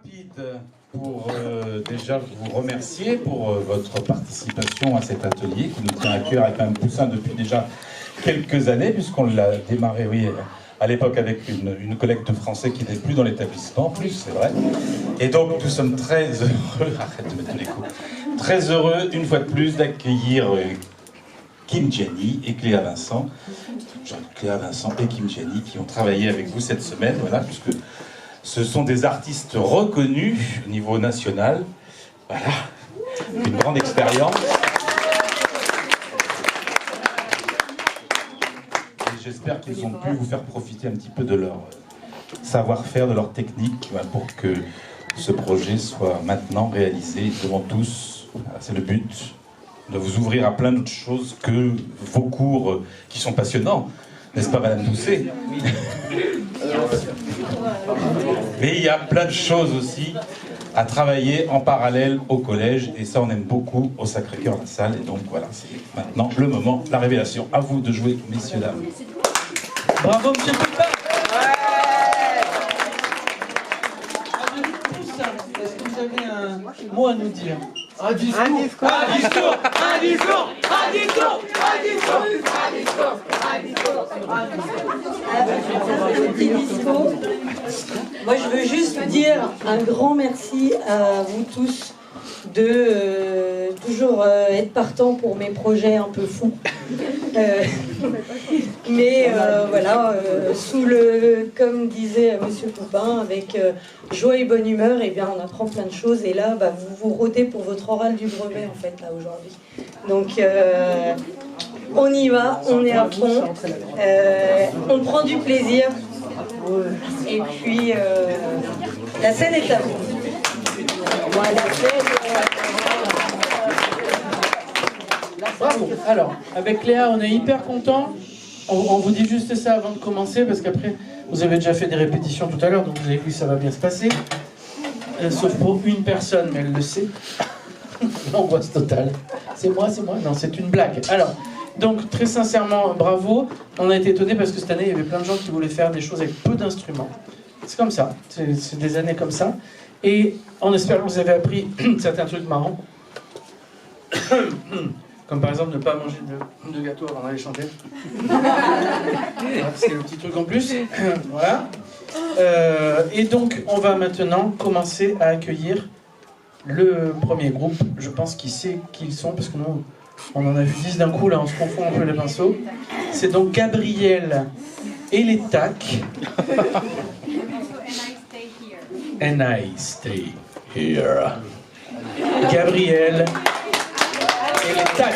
rapide pour déjà vous remercier pour votre participation à cet atelier qui nous tient à cœur avec un Poussin depuis déjà quelques années, puisqu'on l'a démarré, oui, à l'époque avec une collègue de français qui n'est plus dans l'établissement, plus c'est vrai. Et donc nous sommes très heureux, arrête de mettre les coups, très heureux une fois de plus d'accueillir Kim Jenny et Cléa Vincent. Cléa Vincent et Kim Jenny qui ont travaillé avec vous cette semaine, voilà, puisque ce sont des artistes reconnus au niveau national, voilà, une grande expérience. Et j'espère qu'ils ont pu vous faire profiter un petit peu de leur savoir-faire, de leur technique, voilà, pour que ce projet soit maintenant réalisé devant tous. Voilà, c'est le but, de vous ouvrir à plein d'autres choses que vos cours qui sont passionnants. N'est-ce pas, Madame Doucet? Mais il y a plein de choses aussi à travailler en parallèle au collège, et ça on aime beaucoup au Sacré-Cœur la salle, et donc voilà, c'est maintenant le moment, la révélation. À vous de jouer, messieurs, dames. Bravo, monsieur Poupin. Est-ce que vous avez un mot à nous dire? Un discours. Un discours. Un discours. Un discours. Un discours. Un discours. Un petit discours. Moi, je veux juste dire un grand merci à vous tous de toujours être partant pour mes projets un peu fous. Mais voilà, sous le, comme disait Monsieur Poupin, avec joie et bonne humeur, et bien on apprend plein de choses. Et là, bah, vous rôdez pour votre oral du brevet en fait là aujourd'hui. Donc on y va, on est à fond, on prend du plaisir. Et puis la scène est à vous. Voilà. Bravo. Alors, avec Léa, on est hyper contents. On vous dit juste ça avant de commencer, parce qu'après, vous avez déjà fait des répétitions tout à l'heure, donc vous avez vu que ça va bien se passer. Sauf pour une personne, mais elle le sait. L'angoisse totale. C'est moi? Non, c'est une blague. Alors, donc, très sincèrement, bravo. On a été étonnés parce que cette année, il y avait plein de gens qui voulaient faire des choses avec peu d'instruments. C'est comme ça. C'est des années comme ça. Et on espère que vous avez appris certains trucs marrants. Comme par exemple ne pas manger de gâteau avant d'aller chanter. Voilà, c'est le petit truc en plus. Voilà. Et donc, on va maintenant commencer à accueillir le premier groupe. Je pense qu'il sait qui ils sont, parce que nous, on en a vu 10 d'un coup, là, on se confond un peu les pinceaux. C'est donc Gabriel et les TAC. And I stay here. Gabriel et les TAC.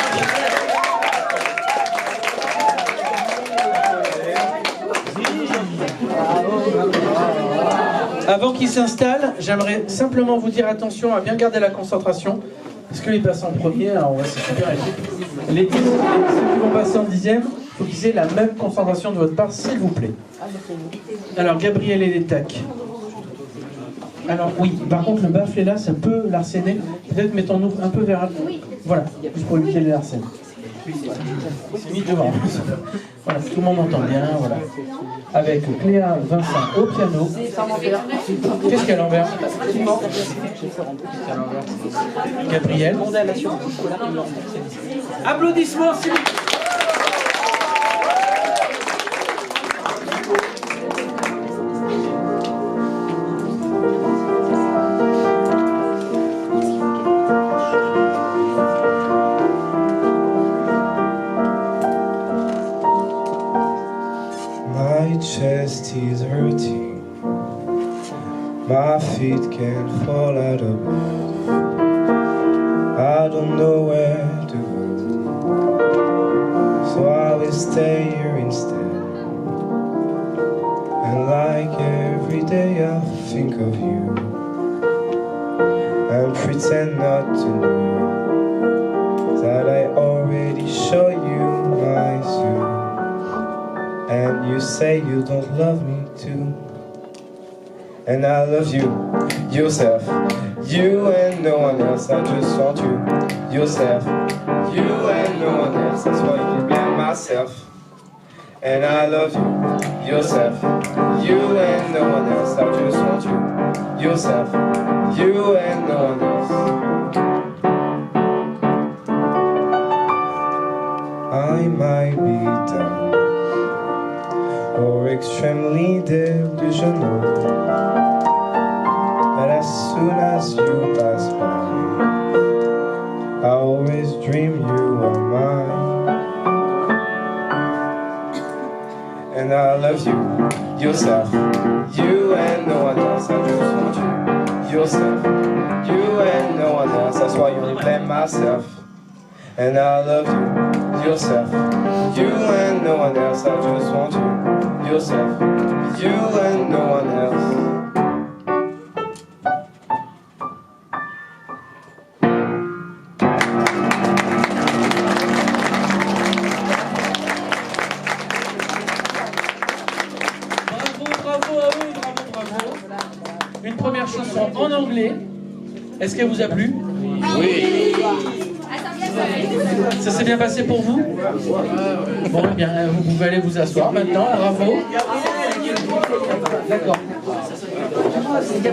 Avant qu'ils s'installent, j'aimerais simplement vous dire attention à bien garder la concentration, parce que les passent en premier, alors ouais, c'est super épique. Ceux qui vont passer en 10e, il faut qu'ils aient la même concentration de votre part, s'il vous plaît. Alors, Gabriel et les TAC. Alors oui, par contre le baffle là, ça peut l'arsener. Peut-être mettons-nous un peu vers... Voilà, juste pour éviter les larcènes. C'est mis devant. Voilà, tout le monde entend bien, voilà. Avec Cléa Vincent au piano. Qu'est-ce qu'il y a à l'envers? Gabriel. Applaudissements, s'il vous plaît. Chest is hurting, my feet can't fall out of bed, I don't know where to go, so I will stay here instead. And like every day I think of you and pretend not to know that I already show you my suit. And you say you don't love me too. And I love you, yourself. You and no one else, I just want you, yourself. You and no one else, that's why you be myself. And I love you, yourself. You and no one else, I just want you, yourself, you and no one else. I might be dumb or extremely delusional, but as soon as you pass by, I always dream you are mine. And I love you, yourself, you and no one else. I just want you, yourself, you and no one else. That's why you only blame myself. And I love you, yourself, you and no one else. I just want you, yourself, you and no one else. Bravo à eux, bravo. Une première chanson en anglais. Est-ce qu'elle vous a plu? Oui. Ça s'est bien passé pour vous? Bon, eh bien, vous pouvez aller vous asseoir maintenant. Bravo. D'accord.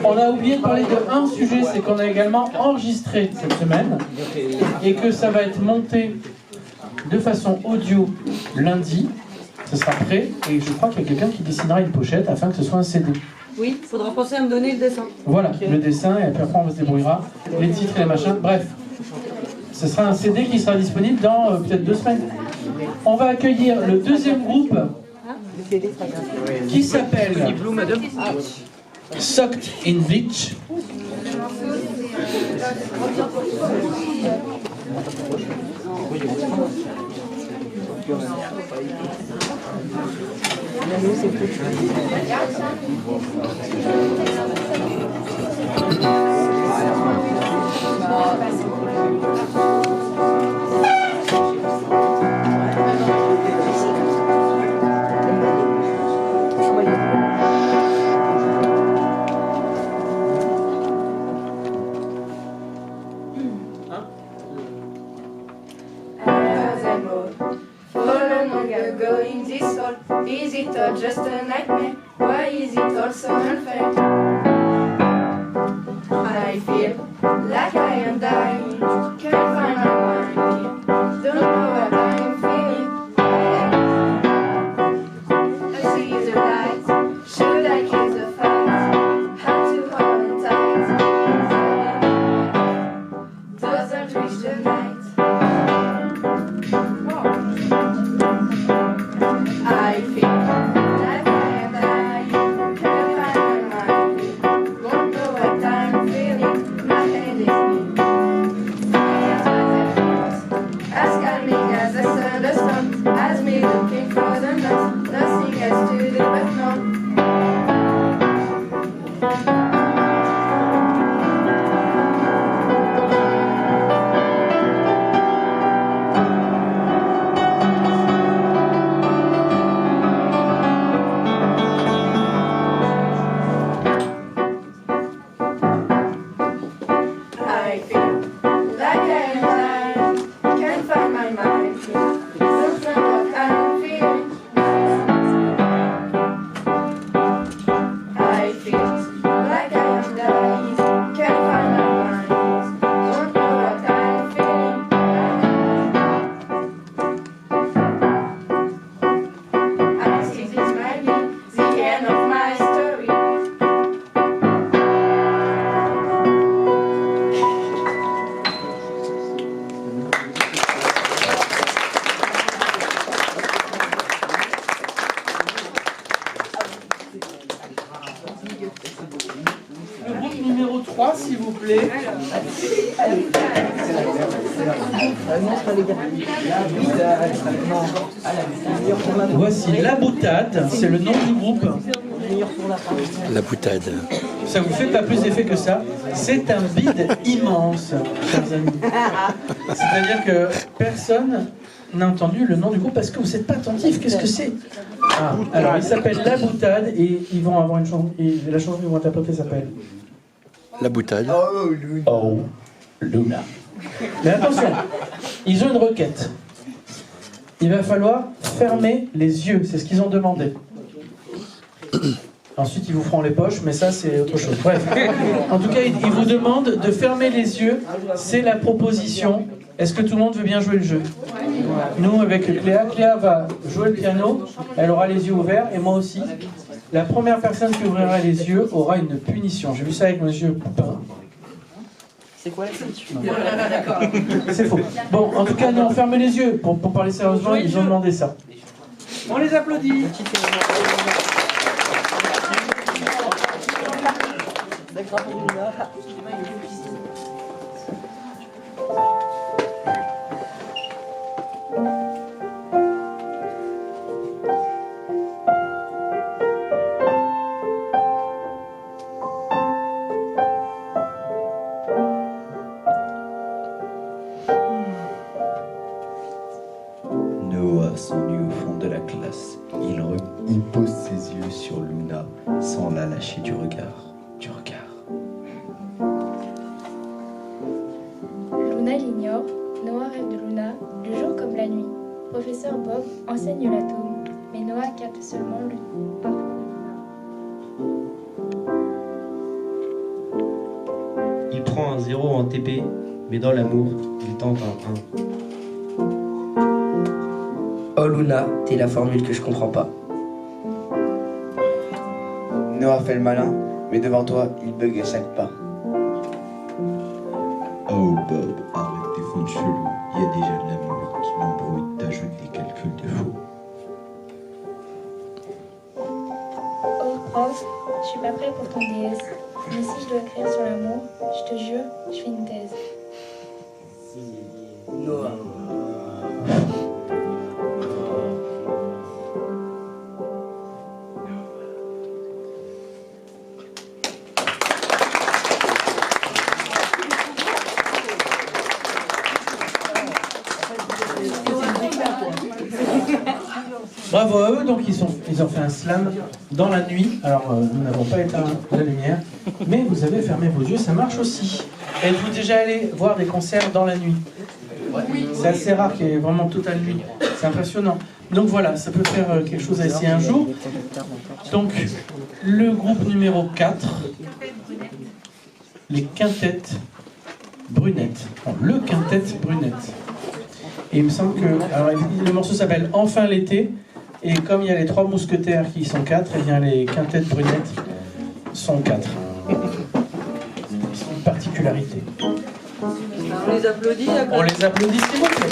On a oublié de parler d'un sujet, c'est qu'on a également enregistré cette semaine et que ça va être monté de façon audio lundi. Ce sera prêt et je crois qu'il y a quelqu'un qui dessinera une pochette afin que ce soit un CD. Oui, il faudra penser à me donner le dessin. Voilà, le dessin et puis après on se débrouillera, les titres et les machins, bref. Ce sera un CD qui sera disponible dans peut-être 2 semaines. On va accueillir le deuxième groupe qui s'appelle Soaked in Bleach. Going this all, is it all just a nightmare? Why is it all so unfair? I feel like I am dying, can't find my mind here, don't know what I'm feeling. I see the light, should I kiss the fight? Had to hold it tight, doesn't reach the night. I feel like I am dying, can't find my mind, won't know what I'm feeling, my head is weak. As calming as a thunderstorm, as me looking for the noise, nothing else to do but know. I feel like I am dying, can't find my mind, don't know what I'm feeling. I feel like I am dying, can't find my mind, don't know what I'm feeling. I think this might be the end of my story. Le groupe numéro 3, s'il vous plaît. Voici La Boutade, c'est le nom du groupe. La boutade. Ça vous fait pas plus d'effet que ça. C'est un bide immense, chers amis. C'est-à-dire que personne n'a entendu le nom du groupe parce que vous n'êtes pas attentifs. Qu'est-ce que c'est? Alors, il s'appelle La Boutade et ils vont avoir une chanson. Et la chanson qu'ils vont interpréter s'appelle La boutade. Oh, Luna. Mais attention, ils ont une requête. Il va falloir fermer les yeux, c'est ce qu'ils ont demandé. Ensuite, ils vous feront les poches, mais ça, c'est autre chose. Bref. En tout cas, ils vous demandent de fermer les yeux. C'est la proposition. Est-ce que tout le monde veut bien jouer le jeu? Nous, avec Cléa va jouer le piano. Elle aura les yeux ouverts, et moi aussi. La première personne qui ouvrira les yeux aura une punition. J'ai vu ça avec monsieur Poupin. C'est quoi la punition? C'est faux. Bon, en tout cas, non, fermez les yeux. Pour parler sérieusement, ils ont demandé ça. On les applaudit. Noah s'ennuie au fond de la classe. Il pose ses yeux sur Luna sans la lâcher du regard. Luna l'ignore, Noah rêve de Luna, le jour comme la nuit. Professeur Bob enseigne l'atome, mais Noah capte seulement le parcours de Luna. Il prend un 0 en TP, mais dans l'amour, il tente un 1. Oh Luna, t'es la formule que je comprends pas. Noah fait le malin, mais devant toi, il bug à chaque pas. Oh Bob, arrête tes fonds chelous. Il y a déjà de l'amour qui m'embrouille, t'ajoutes des calculs de faux. Oh prof, je suis pas prêt pour ton DS, mais si je dois écrire sur l'amour, je te jure, je fais une thèse. Noah. Bravo à eux, donc ils ont fait un slam dans la nuit. Alors nous n'avons pas éteint la lumière, mais vous avez fermé vos yeux, ça marche aussi. Êtes-vous déjà allé voir des concerts dans la nuit? Oui. C'est assez rare qu'il y ait vraiment totale nuit. C'est impressionnant. Donc voilà, ça peut faire quelque chose à essayer un jour. Donc le groupe numéro 4, les quintettes brunettes. Bon, le quintet brunette. Et il me semble que alors, le morceau s'appelle Enfin l'été. Et comme il y a les 3 mousquetaires qui sont 4, et bien les quintettes brunettes sont 4. C'est une particularité. On les applaudit. On les applaudit, s'il vous plaît.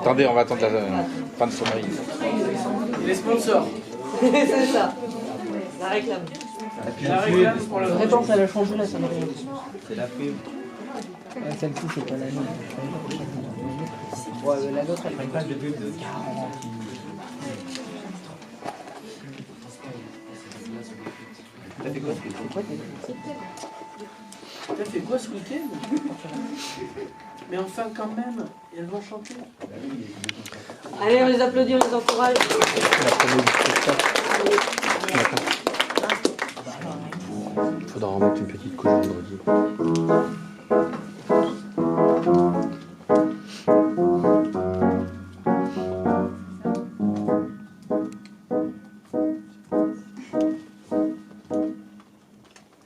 Attendez, on va attendre la fin de sonnerie. Les sponsors. C'est ça. La réclame. La réclame pour la Réponse à la chanson là, ça m'a rien. C'est la pub. Celle-ci, c'est pas la mienne. Ouais, la nôtre, elle fait une page de pub de 40. T'as fait quoi T'as fait quoi ce week-end? Mais enfin quand même, et elles vont chanter. Allez, on les applaudit, on les encourage. Il faudra remettre une petite couche vendredi.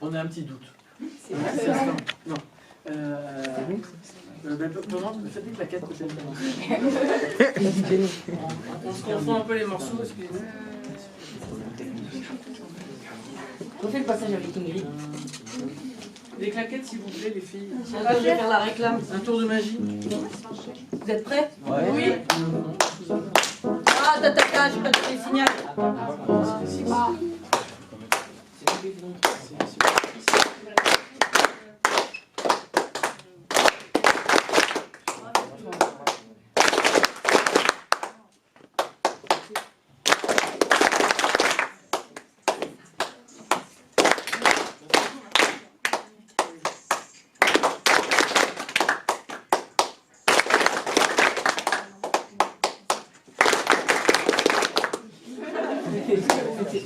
On a un petit doute. C'est non. Faites des claquettes peut-être. On se confond un peu les morceaux parce que... On fait le passage avec Ingrid. Des claquettes s'il vous plaît les filles. Je vais faire la réclame. Un tour de magie. Vous êtes prêts? Ouais. Oui. Ah, tata, j'ai pas donné le signal.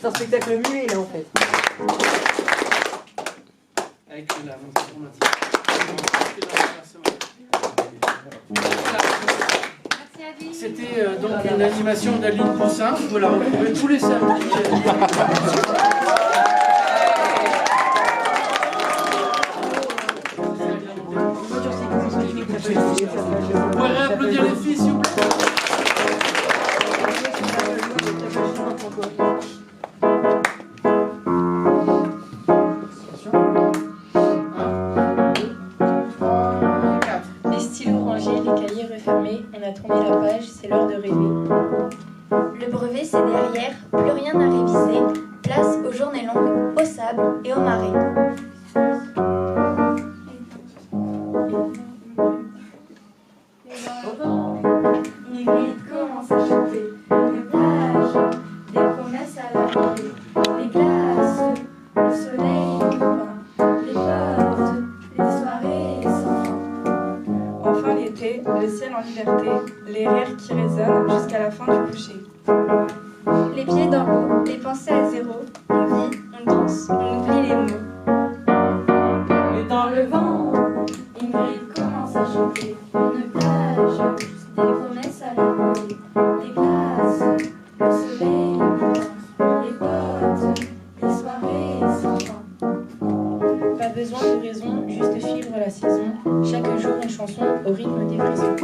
C'est un spectacle muet là en fait. Avec la montre informatique. C'était donc une animation d'Aline Poussin. Vous la retrouvez tous les samedis. Vous pouvez réapplaudir les filles, s'il vous plaît. Les stylos rangés, les cahiers refermés, on a tourné la page, c'est l'heure de rêver. Le brevet c'est derrière, plus rien à réviser. Place aux journées longues, au sable et au marais. Ingrid commence à chanter une plage, des promesses à la volée, les glaces, le soleil coupant, les portes, les soirées sans fin. Enfin l'été, le ciel en liberté, les rires qui résonnent jusqu'à la fin du coucher. Les pieds dans l'eau, les pensées à zéro. On vit, on danse, on oublie les mots. Et dans le vent, Ingrid commence à chanter une plage, des promesses à la volée, les glaces, le soleil coupant, les potes, les soirées sans fin. Pas besoin de raison, juste suivre la saison. Chaque jour une chanson au rythme des frissons.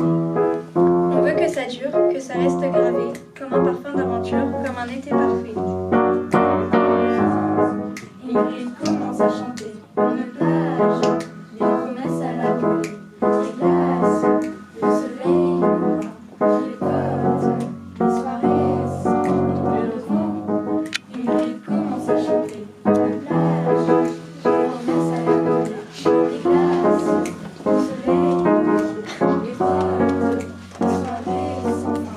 On veut que ça dure, que ça reste gravé, comme un parfum d'aventure, comme un été parfait. Ingrid commence à chanter une plage, des promesses à la volée, les glaces, le soleil coupant, les potes, les soirées sans fin. Le vent, Ingrid commence à chanter une plage, des promesses à la volée, les glaces, le soleil coupant, les potes, les soirées sans fin.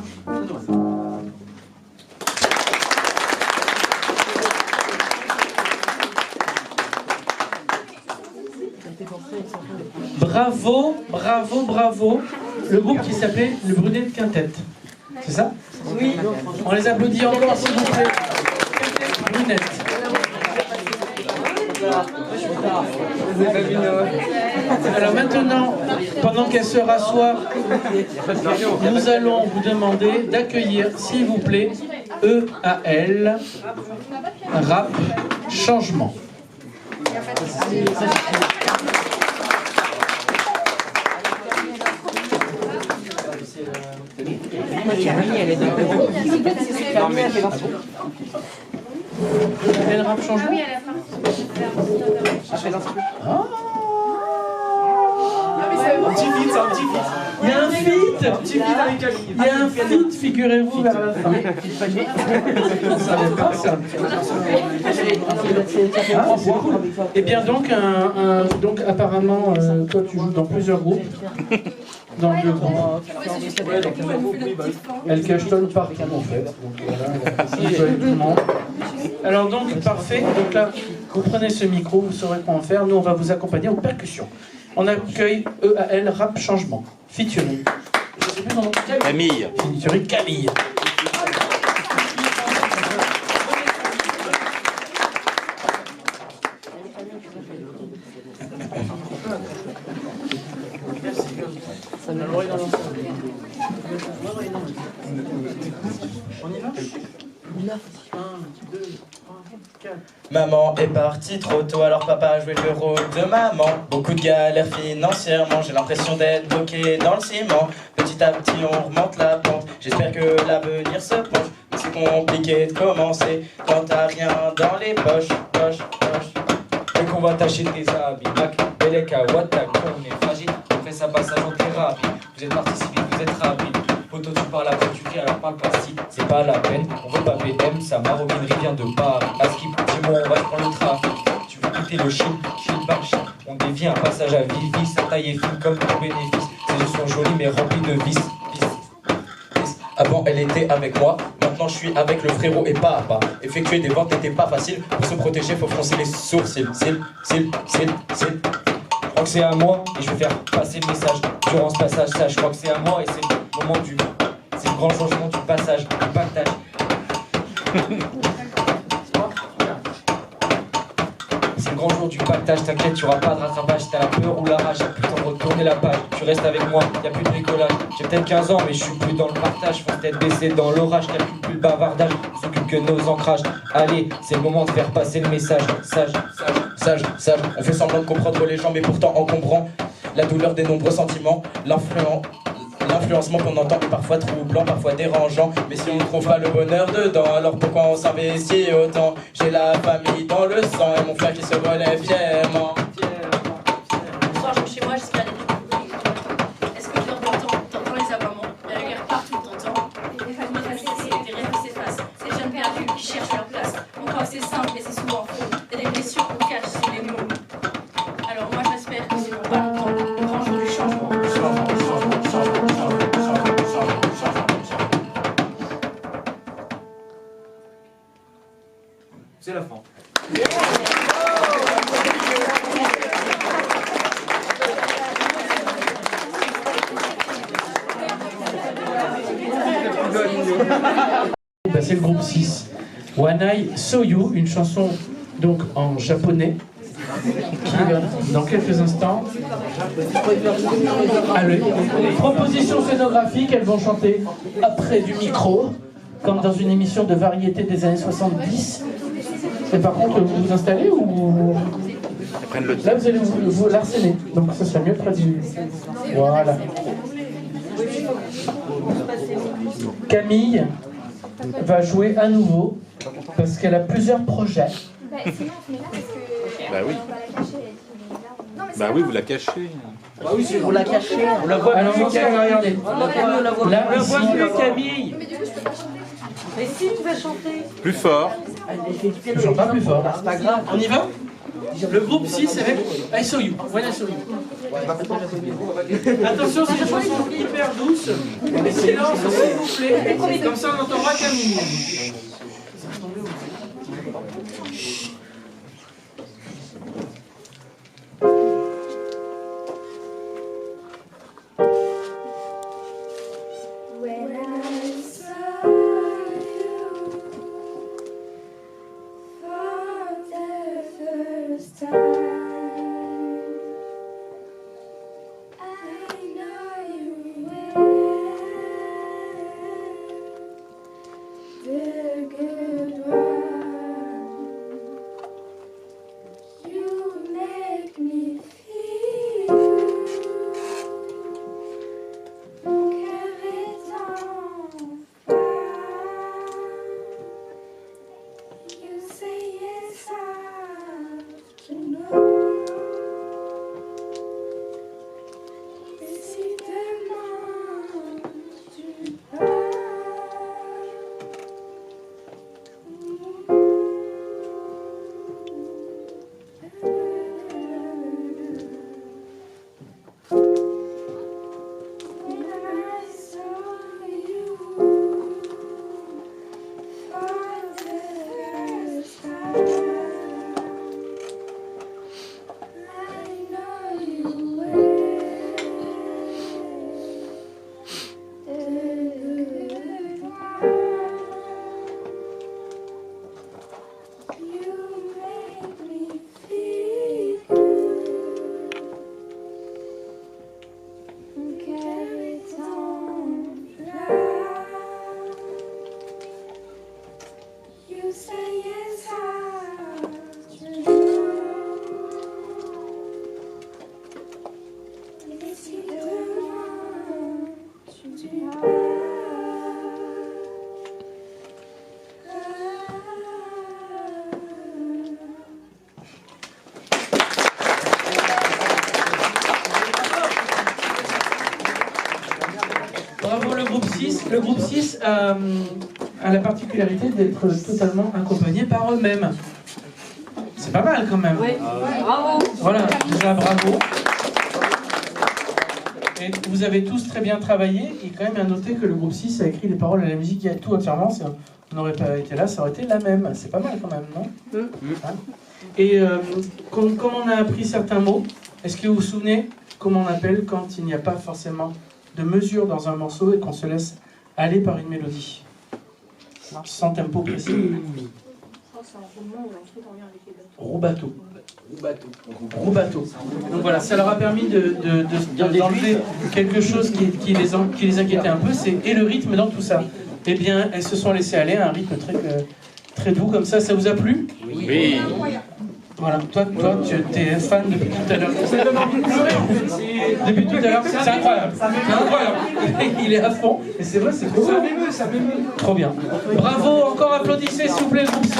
Bravo, bravo, bravo. Le groupe qui s'appelait le Brunet de Quintette. C'est ça? Oui. On les applaudit encore, s'il vous plaît. Brunette. Alors maintenant, pendant qu'elle se rassoit, nous allons vous demander d'accueillir, s'il vous plaît, EAL, Rap Changement. Elle Rap Changement? Oui, à la fin. Un petit feat, c'est un petit feat. Il y a un feat. Un petit feat avec Ali. Il y a un feat, figurez-vous, vers la fin. On ne savait pas ça. Ah, c'est cool. Et bien donc, donc apparemment, toi tu joues dans plusieurs groupes. Dans deux groupes. Elle cachetonne partout en fait. Donc voilà, elle joue avec tout le monde. Alors donc, parfait. Donc là, vous prenez ce micro, vous saurez quoi en faire. Nous, on va vous accompagner aux percussions. On accueille EAL Rap Changement. Featuring. Je sais plus son nom. Camille. Featuring Camille. Ça me l'aurait dans l'ensemble. On y va? 1, 2, 3, 4. Maman est partie trop tôt, alors papa a joué le rôle de maman. Beaucoup de galères financièrement, j'ai l'impression d'être bloqué dans le ciment. Petit à petit on remonte la pente, j'espère que l'avenir se penche. Mais c'est compliqué de commencer quand t'as rien dans les poches. Et qu'on va tâcher tes habits, Mac, Beleka, Watak, on est fragile. Après ça passe à très rapide. Vous êtes parti si vite, vous êtes rapide. Poto, tu parles après, tu cries, alors parle pas si. C'est pas la peine, on veut pas BM, sa maroquinerie vient de Paris. À skip, c'est bon, on va prendre le trafic. Tu veux quitter le Chine par Chine. On dévie un passage à Vivi, sa taille est fine comme tout bénéfice. Ses yeux sont jolis mais remplis de vices. Avant elle était avec moi, maintenant je suis avec le frérot et papa. Effectuer des ventes n'était pas facile, pour se protéger faut froncer les sourcils. Je crois que c'est à moi et je vais faire passer le message. Durant ce passage, ça, je crois que c'est à moi et c'est le moment du... C'est le grand changement du passage, du pactage. C'est le grand changement sur du pactage, t'inquiète, tu auras pas de rattrapage. T'as la peur ou la rage, y'a plus le temps de retourner la page. Tu restes avec moi, y'a plus de bricolage. J'ai peut-être 15 ans, mais je suis plus dans le partage. Faut peut-être baisser dans l'orage, calcule plus le bavardage. On s'occupe que nos ancrages. Allez, c'est le moment de faire passer le message. Sage, Sage, on fait semblant de comprendre les gens, mais pourtant encombrant. La douleur des nombreux sentiments, l'influencement qu'on entend est parfois troublant, parfois dérangeant. Mais si on ne trouve pas le bonheur dedans, alors pourquoi on s'investit autant? J'ai la famille dans le sang et mon frère qui se relève fièrement. Le soir, je rentre chez moi jusqu'à l'été. Est-ce que tu dors t'entends? T'entends les aboiements, la guerre partout, t'entends? Des familles racisées, des rêves qui s'effacent, ces jeunes perdus qui cherchent leur place. On croit que c'est simple, mais c'est souvent faux. Il y a des blessures qu'on cache sous les mots. Alors moi j'espère que c'est pour pas longtemps, le grand jour du changement. c'est la fin. C'est le groupe 6. When I Saw You, une chanson donc en japonais qui va dans quelques instants. Allez, proposition scénographique, elles vont chanter après du micro, comme dans une émission de variété des années 70. Et par contre, vous vous installez ou là vous allez vous l'arsener, donc ça serait mieux près du. Voilà. Camille va jouer à nouveau parce qu'elle a plusieurs projets. Bah oui. Bah oui, vous la cachez. Bah oui, c'est pour la cacher. On la voit plus, regardez. Là, on la voit ici, plus, Camille. Mais si tu vas chanter. Plus fort. Je chante pas plus fort. C'est pas grave. On y va? Le groupe 6 avec I Saw You. Voilà, I Saw You. Attention, c'est une chanson hyper douce. Mais silence, s'il vous plaît. Comme ça, on entendra Camille. Bravo le groupe 6. Le groupe 6 a la particularité d'être totalement accompagné par eux-mêmes. C'est pas mal quand même. Oui. Bravo. Voilà, déjà bravo. Et vous avez tous très bien travaillé. Et quand même à noter que le groupe 6 a écrit les paroles et la musique, il y a tout entièrement. On n'aurait pas été là, ça aurait été la même. C'est pas mal quand même, non? Hein? Et comme on a appris certains mots, est-ce que vous vous souvenez comment on appelle quand il n'y a pas forcément de mesure dans un morceau et qu'on se laisse aller par une mélodie sans tempo précis? c'est un roulement ou un truc en lien avec les bateaux. Roubateau. Roubateau. Donc voilà, ça leur a permis d'enlever quelque chose qui les inquiétait un peu, et le rythme dans tout ça. Eh bien, elles se sont laissées aller à un rythme très doux comme ça. Ça vous a plu? Oui. Voilà, toi tu es fan depuis tout à l'heure. Depuis tout à l'heure, c'est incroyable. C'est incroyable. Il est à fond. Et c'est vrai, c'est trop bien. Ça m'émeut. Trop bien. Bravo, encore applaudissez s'il vous plaît, le groupe 6.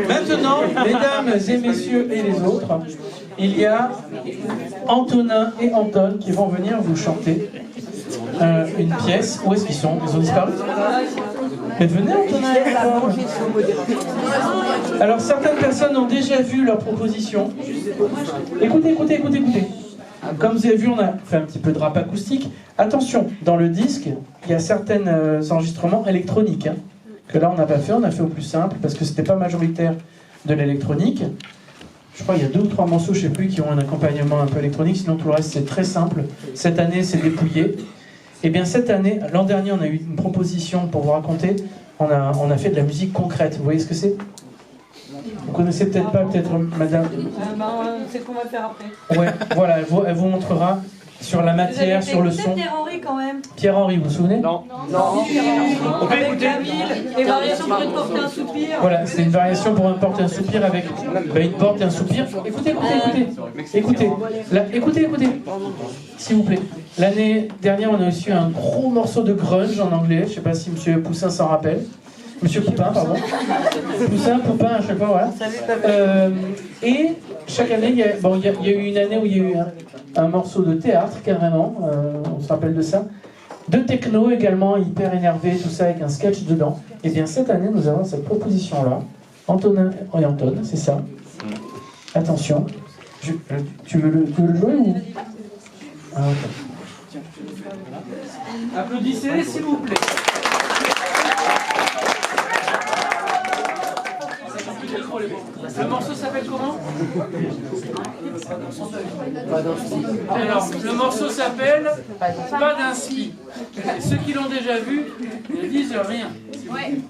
Maintenant, mesdames et messieurs et les autres, il y a Antonin et Anton qui vont venir vous chanter une pièce. Où est-ce qu'ils sont? Ils ont disparu? Mais venez, Antonin et Anton. Alors, certaines personnes ont déjà vu leur proposition. Écoutez. Comme vous avez vu, on a fait un petit peu de rap acoustique. Attention, dans le disque, il y a certains enregistrements électroniques. Hein, que là, on n'a pas fait. On a fait au plus simple parce que c'était pas majoritaire de l'électronique. Je crois qu'il y a 2 ou 3 morceaux, je ne sais plus, qui ont un accompagnement un peu électronique. Sinon, tout le reste, c'est très simple. Cette année, c'est dépouillé. Et bien, cette année, l'an dernier, on a eu une proposition pour vous raconter. On a fait de la musique concrète. Vous voyez ce que c'est? Vous connaissez peut-être pas, peut-être madame. C'est ce qu'on va faire après. Ouais, voilà, elle vous montrera sur la matière, sur le son. Pierre-Henri quand même. Pierre-Henri, vous vous souvenez? Non. On peut écouter. Les variations pour une porte et un soupir. Voilà, c'est une variation pour une porte et un soupir avec une porte et un soupir. Écoutez. Écoutez. S'il vous plaît. L'année dernière, on a reçu un gros morceau de grunge en anglais. Je ne sais pas si M. Poussin s'en rappelle. Monsieur Poupin, pardon. Poupin, à chaque fois, voilà. Et chaque année, il y a eu une année où il y a eu un morceau de théâtre, carrément, on se rappelle de ça. De techno également, hyper énervé, tout ça, avec un sketch dedans. Et bien cette année, nous avons cette proposition-là. Antonin et Anton, c'est ça. Attention. Tu veux le jouer ou... Ah, ok. Applaudissez, s'il vous plaît. Le morceau s'appelle comment? Alors, le morceau s'appelle Pas d'inspi. Et ceux qui l'ont déjà vu ne disent rien. Ouais.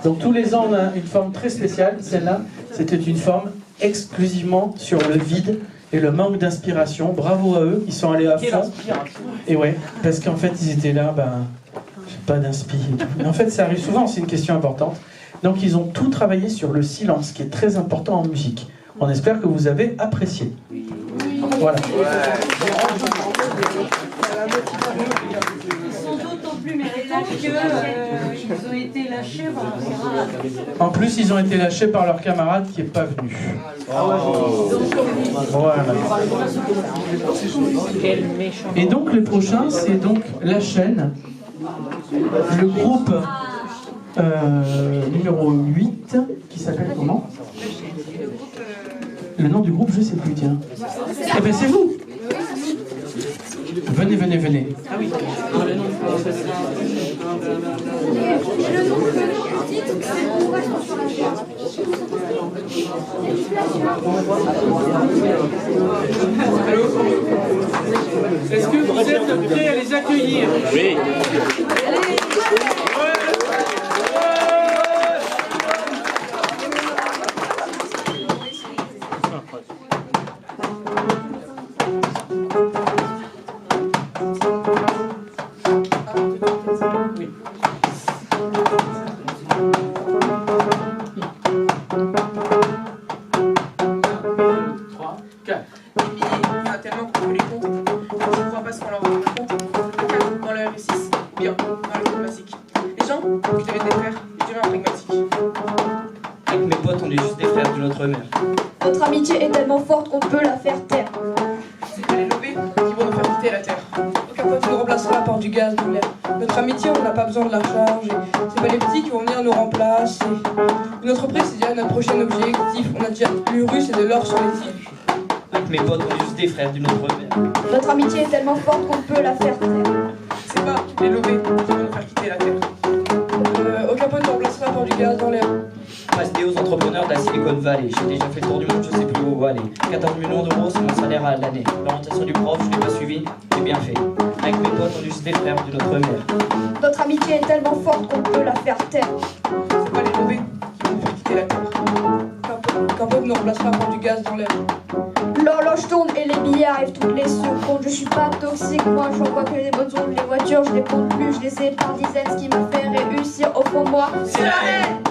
Donc tous les ans, on a une forme très spéciale. Celle-là, c'était une forme exclusivement sur le vide et le manque d'inspiration. Bravo à eux, ils sont allés à fond. Et ouais, parce qu'en fait, ils étaient là, j'ai pas d'inspi. Mais en fait, ça arrive souvent, c'est une question importante. Donc ils ont tout travaillé sur le silence, qui est très important en musique. On espère que vous avez apprécié. Voilà. Ils sont d'autant plus méritants qu'ils ont été lâchés par leurs camarades. En plus, ils ont été lâchés par leur camarade qui n'est pas venu. Voilà. Et donc le prochain, c'est donc La Chaîne, le groupe numéro 8, qui s'appelle comment? Le nom du groupe, je ne sais plus, tiens. Eh bien, c'est vous. Venez, venez, venez. Ah oui. Est-ce que vous êtes prêts à les accueillir? Oui. Notre amitié est tellement forte qu'on peut la faire taire. C'est pas les lobés qui vont nous faire quitter la terre. Aucun pote nous remplacera par du gaz, de l'air. Notre amitié, on n'a pas besoin de la recharger. C'est pas les petits qui vont venir nous remplacer. Une entreprise, c'est déjà notre prochain objectif. On a déjà plus russe et de l'or sur les îles. Avec mes potes, on est juste des frères d'une autre mère. Notre amitié est tellement forte qu'on peut la faire taire. C'est pas les lobés qui vont nous faire quitter la terre. Aucun pote nous remplacera par du gaz dans l'air. Restez aux entrepreneurs de la Silicon Valley. J'ai déjà fait le tour du monde, je sais plus où aller. 14 millions d'euros, c'est mon salaire à l'année. L'orientation du prof, je l'ai pas suivi, j'ai bien fait. Avec mes potes, on est juste des frères d'une autre mère. Notre amitié est tellement forte qu'on peut la faire taire. C'est pas les lobés qui vont nous faire quitter la terre. Aucun pote nous remplacera par du gaz dans l'air. L'horloge tourne et les billets arrivent toutes les secondes. Je suis pas toxique, moi je vois que les bonnes ondes. Les voitures, je les compte plus, je les ai par dizaines. Ce qui me fait réussir au fond de moi, c'est la haine.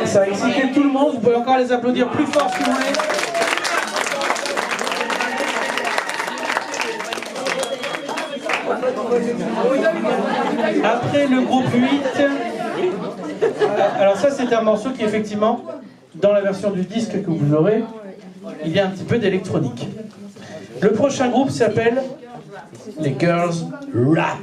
Ça a excité tout le monde, vous pouvez encore les applaudir plus fort si vous voulez. Après le groupe 8, alors ça c'est un morceau qui effectivement, dans la version du disque que vous aurez, il y a un petit peu d'électronique. Le prochain groupe s'appelle les Girls Rap.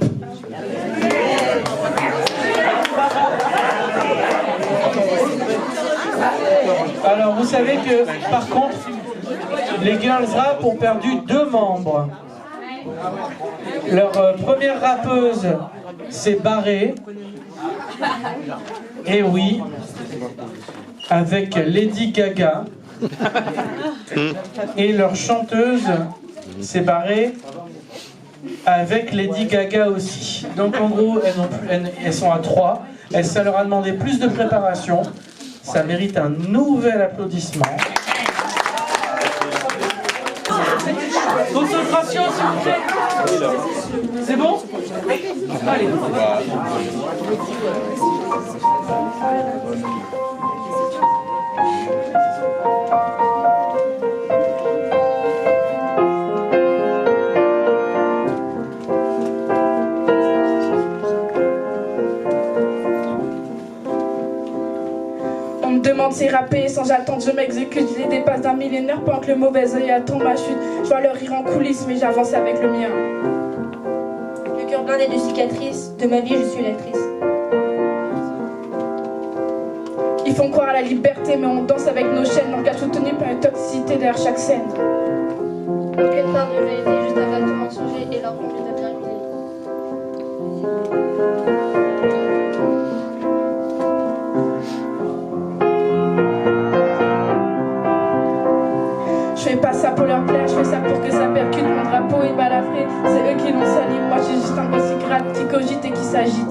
Alors vous savez que par contre, les Girls Rap ont perdu 2 membres. Leur première rappeuse s'est barrée. Et oui, avec Lady Gaga. Et leur chanteuse s'est barrée avec Lady Gaga aussi. Donc en gros, elles sont à 3. Ça leur a demandé plus de préparation. Ça mérite un nouvel applaudissement. Concentration, s'il vous plaît. C'est bon? Allez. On me demande si rapper sans attendre, je m'exécute, je les dépasse d'un millénaire pendant que le mauvais œil attend ma chute. Je vois leur rire en coulisses, mais j'avance avec le mien. Le cœur blindé de cicatrices, de ma vie je suis l'actrice. Ils font croire à la liberté, mais on danse avec nos chaînes, langage soutenu par une toxicité derrière chaque scène. Aucune part de vérité, juste un vague de mensonger et leur conduite de bien l'idée. pas ça pour leur plaire, je fais ça pour que ça percute. Mon drapeau est balafré, c'est eux qui l'ont sali. Moi j'ai juste un boss qui gratte, qui cogite et qui s'agite.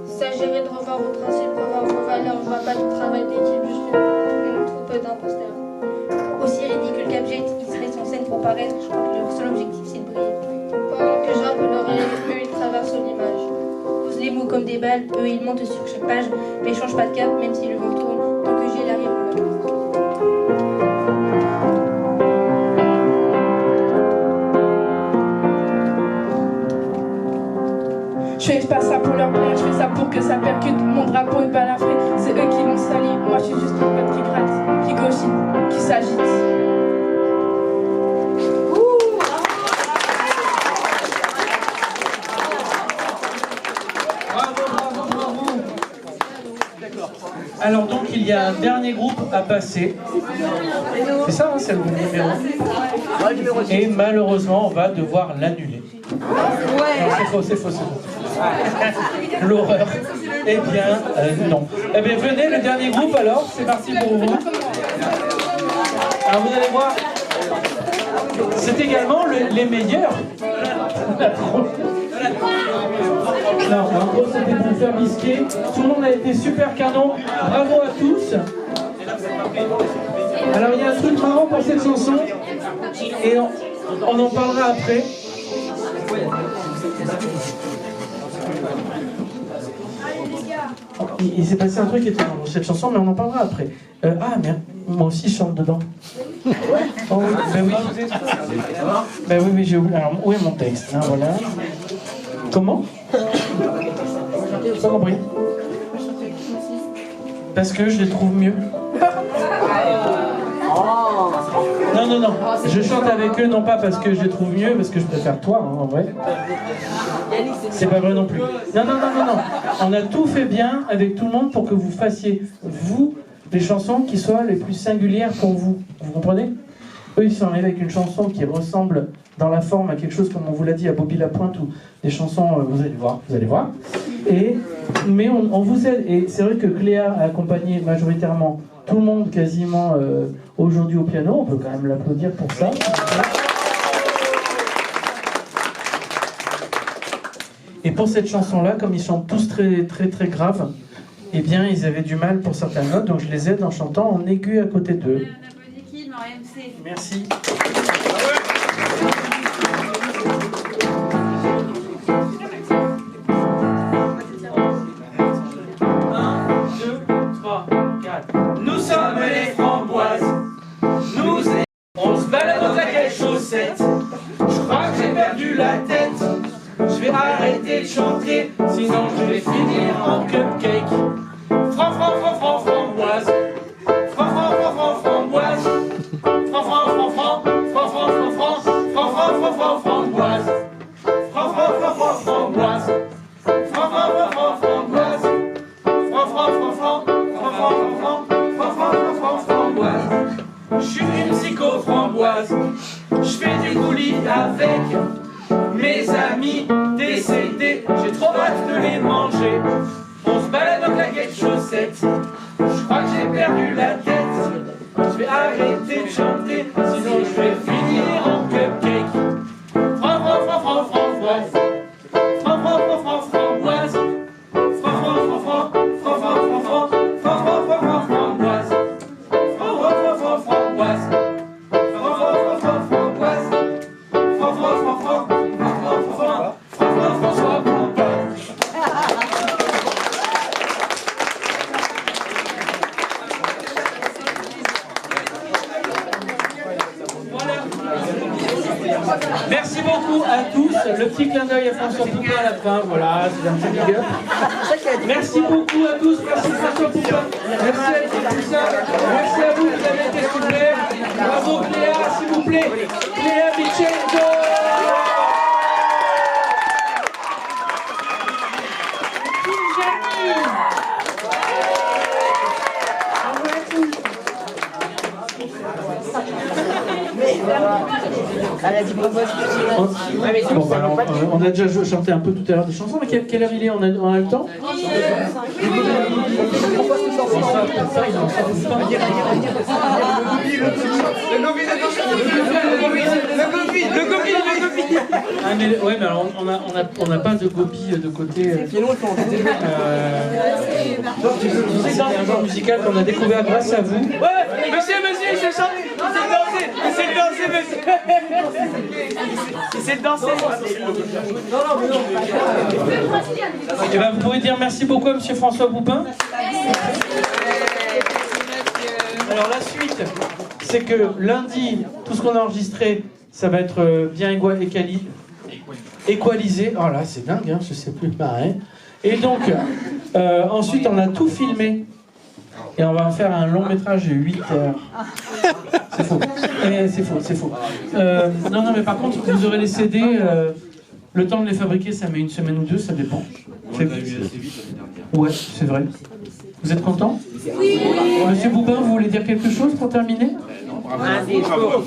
S'agirait de revoir vos principes, revoir vos valeurs. Je vois pas du travail d'équipe, je suis une troupe d'imposteurs. Aussi ridicule qu'abject, ils se mettent en scène pour paraître. Je crois que leur seul objectif c'est de briller. Pendant que je rappe l'oreille, eux ils traversent l'image. Posent les mots comme des balles, eux ils montent sur chaque page. Mais ils changent pas de cap, même si le vent tourne. Tant que j'ai la rime, Je fais pas ça pour leur plaire, je fais ça pour que ça percute. Mon drapeau est balafré, c'est eux qui l'ont sali. Moi je suis juste un pote qui gratte, qui cogite, qui s'agite. Alors donc il y a un dernier groupe à passer. C'est ça, hein, c'est le groupe numéro 1. Et malheureusement, on va devoir l'annuler. Non, c'est faux, c'est faux, c'est faux. L'horreur. Eh bien, non. Eh bien, venez, le dernier groupe alors, c'est parti pour vous. Alors vous allez voir, c'est également les meilleurs. Non, en gros, c'était pour faire bisquer. Tout le monde a été super canon. Bravo à tous. Alors, il y a un truc marrant pour cette chanson. Et on en parlera après. Il s'est passé un truc étonnant dans cette chanson, mais on en parlera après. Ah, merde, moi aussi je chante dedans. Oh, ben oui. Ben oui, mais j'ai oublié. Alors, où est mon texte, hein, voilà. Comment? J'ai pas compris. Parce que je les trouve mieux. Non, non, non. Je chante avec eux, non pas parce que je les trouve mieux, parce que je préfère toi, hein, en vrai. C'est pas vrai non plus. Non, non, non, non, non. On a tout fait bien avec tout le monde pour que vous fassiez, vous, des chansons qui soient les plus singulières pour vous. Vous comprenez? Eux, ils sont arrivés avec une chanson qui ressemble dans la forme à quelque chose, comme on vous l'a dit, à Bobby Lapointe, ou des chansons, vous allez voir, vous allez voir. Mais on vous aide. Et c'est vrai que Cléa a accompagné majoritairement tout le monde quasiment aujourd'hui au piano. On peut quand même l'applaudir pour ça. Et pour cette chanson-là, comme ils chantent tous très très très grave, eh bien ils avaient du mal pour certaines notes, donc je les aide en chantant en aigu à côté d'eux. Merci. Nous sommes les framboises, on se balade dans laquelle chaussette. Je crois que j'ai perdu la tête. Je vais arrêter de chanter, sinon je vais finir en cupcake. Framboise. Framboise. Je suis une psycho-framboise. Je fais du coulis avec mes amis décédés. J'ai trop hâte de les manger. On se balade en claquettes chaussettes. Je crois que j'ai perdu la tête. Je vais arrêter de chanter, sinon je vais finir en cupcake. Framboise. Merci beaucoup à tous. Le petit clin d'œil à François Poupin à la fin. Voilà, c'est un petit big up. Merci beaucoup à tous. Merci François Poupin. Merci à l'équipe Poussin. Merci à vous, vous avez été super. Bravo Cléa, s'il vous plaît. Cléa Vicento. Bon, bah, alors, on a déjà chanté un peu tout à l'heure des chansons, mais quelle heure il est? On a le temps? Ah, mais, ouais, mais alors on n'a pas de gopi de côté. C'est un genre musical qu'on a découvert grâce à vous. Ouais, monsieur, c'est chanté, c'est le danser, monsieur. C'est le danser. Et ben, vous pouvez dire merci beaucoup à monsieur François Poupin. Alors la suite, c'est que lundi, tout ce qu'on a enregistré, ça va être bien équalisé. Oh là, c'est dingue, hein, je sais plus pareil. Et donc, ensuite, on a tout filmé. Et on va faire un long métrage de 8 heures. C'est faux. C'est faux. Non, mais par contre, vous aurez les CD. Le temps de les fabriquer, ça met 1 semaine ou 2, ça dépend. Ouais, c'est vrai. Vous êtes content? Oui. Monsieur Boubin, vous voulez dire quelque chose pour terminer? Un discours.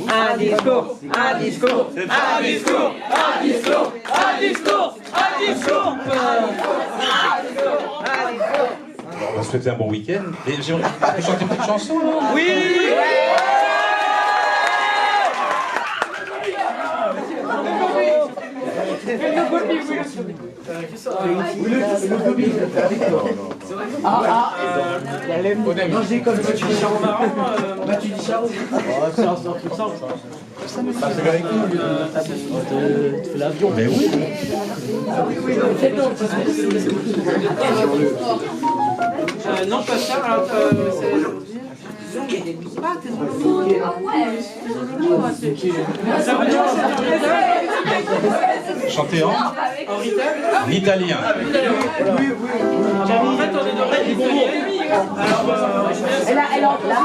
On va se souhaiter un bon week-end. Et j'aimerais chanter une petite chanson. Oui. Manger comme ça, tu dis charron marrant, tu dis charron. C'est un truc simple. C'est avec nous, tu fais l'avion. Mais oui. Non, pas ça. Chanter en italien. En fait, on est dans le italien. Elle en place.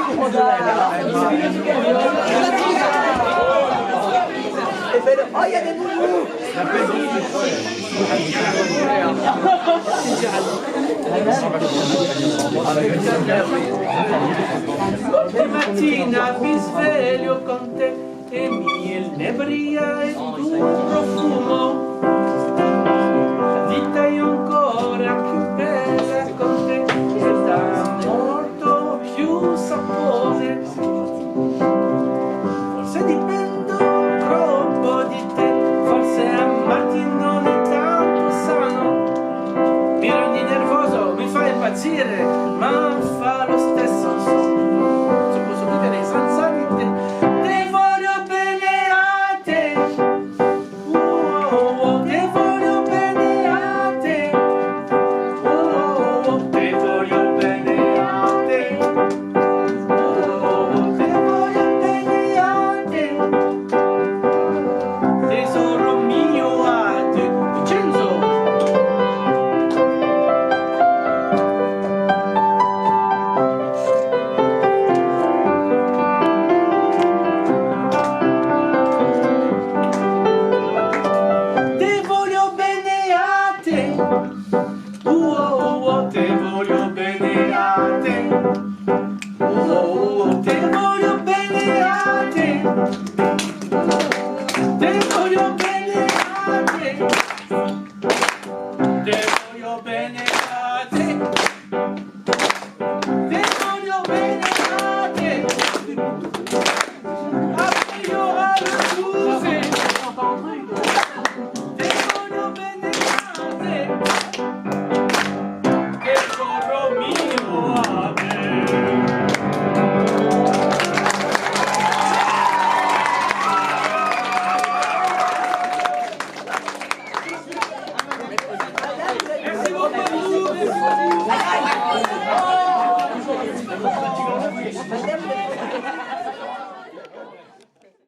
Oh, il y a des boubous. Mattina mi sveglio con te e mi innebria il tuo profumo. La vita è ancora più bella con te e dà molto più sapore. Forse dipendo troppo di te, forse amarti non è tanto sano. Mi rendi nervoso, mi fa impazzire, ma fa lo stesso. Posso vivere senza di te. Te voglio bene a te. Te voglio